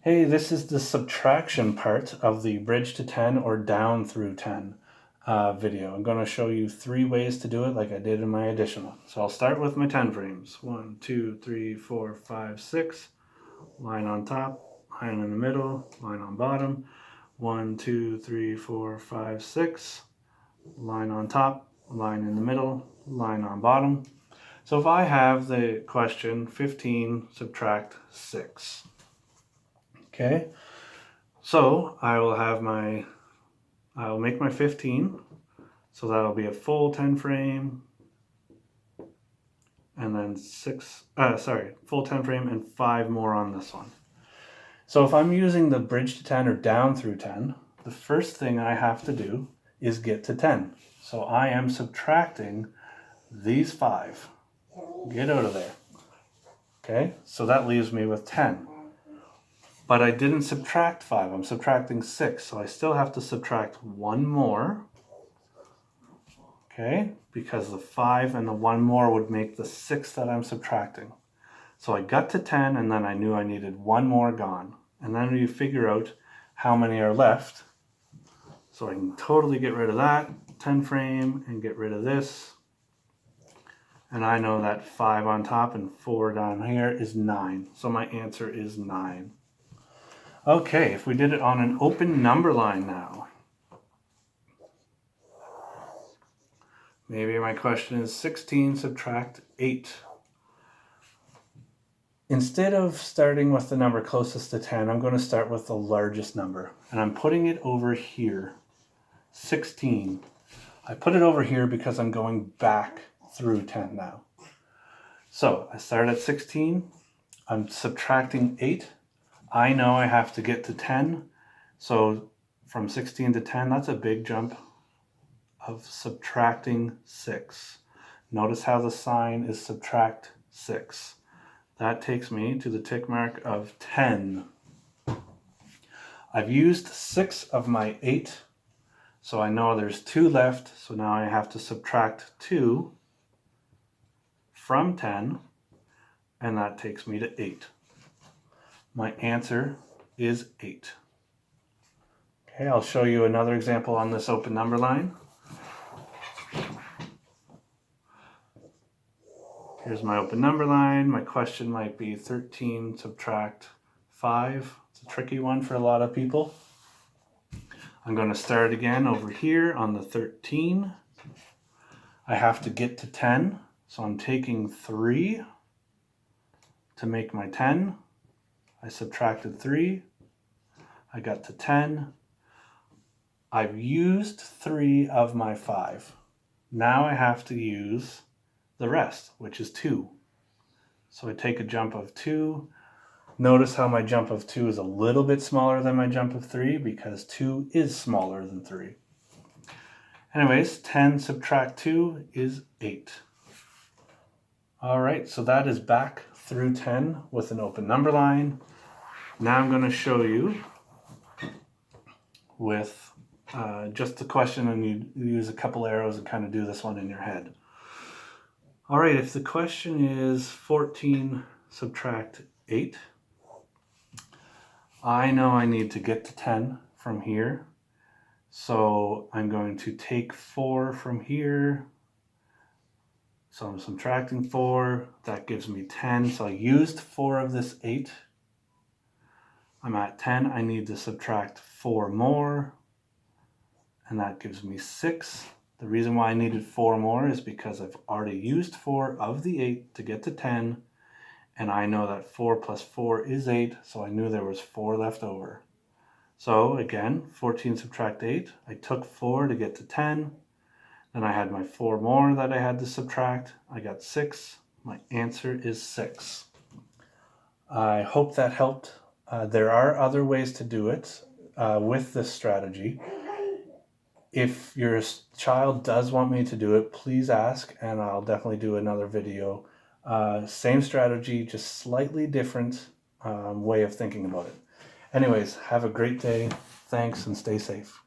Hey, this is the subtraction part of the bridge to 10 or down through 10 video. I'm going to show you 3 ways to do it like I did in my addition one. So I'll start with my 10 frames. 1, 2, 3, 4, 5, 6. Line on top, line in the middle, line on bottom. 1, 2, 3, 4, 5, 6. Line on top, line in the middle, line on bottom. So if I have the question 15 subtract 6. Okay, so I'll make my 15, so that'll be a full 10 frame, and then full 10 frame and 5 more on this one. So if I'm using the bridge to 10 or down through 10, the first thing I have to do is get to 10. So I am subtracting these 5. Get out of there. Okay, so that leaves me with 10. But I didn't subtract 5, I'm subtracting 6, so I still have to subtract 1 more. Okay, because the 5 and the 1 more would make the 6 that I'm subtracting. So I got to 10 and then I knew I needed 1 more gone. And then you figure out how many are left. So I can totally get rid of that 10 frame and get rid of this. And I know that 5 on top and 4 down here is 9. So my answer is 9. Okay, if we did it on an open number line now. Maybe my question is 16 subtract 8. Instead of starting with the number closest to 10, I'm going to start with the largest number. And I'm putting it over here, 16. I put it over here because I'm going back through 10 now. So I start at 16, I'm subtracting 8. I know I have to get to 10, so from 16 to 10, that's a big jump of subtracting 6. Notice how the sign is subtract 6. That takes me to the tick mark of 10. I've used 6 of my 8, so I know there's 2 left, so now I have to subtract 2 from 10, and that takes me to 8. My answer is 8. Okay, I'll show you another example on this open number line. Here's my open number line. My question might be 13 subtract 5. It's a tricky one for a lot of people. I'm going to start again over here on the 13. I have to get to 10, so I'm taking 3 to make my 10. I subtracted 3, I got to 10. I've used 3 of my 5. Now I have to use the rest, which is 2. So I take a jump of 2. Notice how my jump of 2 is a little bit smaller than my jump of 3 because 2 is smaller than 3. Anyways, 10 subtract 2 is 8. All right, so that is back through 10 with an open number line. Now I'm going to show you with just the question, and you use a couple arrows and kind of do this one in your head. All right, if the question is 14 subtract 8, I know I need to get to 10 from here. So I'm going to take 4 from here. So I'm subtracting 4, that gives me 10. So I used 4 of this 8. I'm at 10, I need to subtract 4 more, and that gives me 6. The reason why I needed 4 more is because I've already used 4 of the 8 to get to 10, and I know that 4 plus 4 is 8, so I knew there was 4 left over. So again, 14 subtract 8, I took 4 to get to 10, then I had my 4 more that I had to subtract, I got 6, my answer is 6. I hope that helped. There are other ways to do it with this strategy. If your child does want me to do it, please ask, and I'll definitely do another video. Same strategy, just slightly different way of thinking about it. Anyways, have a great day. Thanks, and stay safe.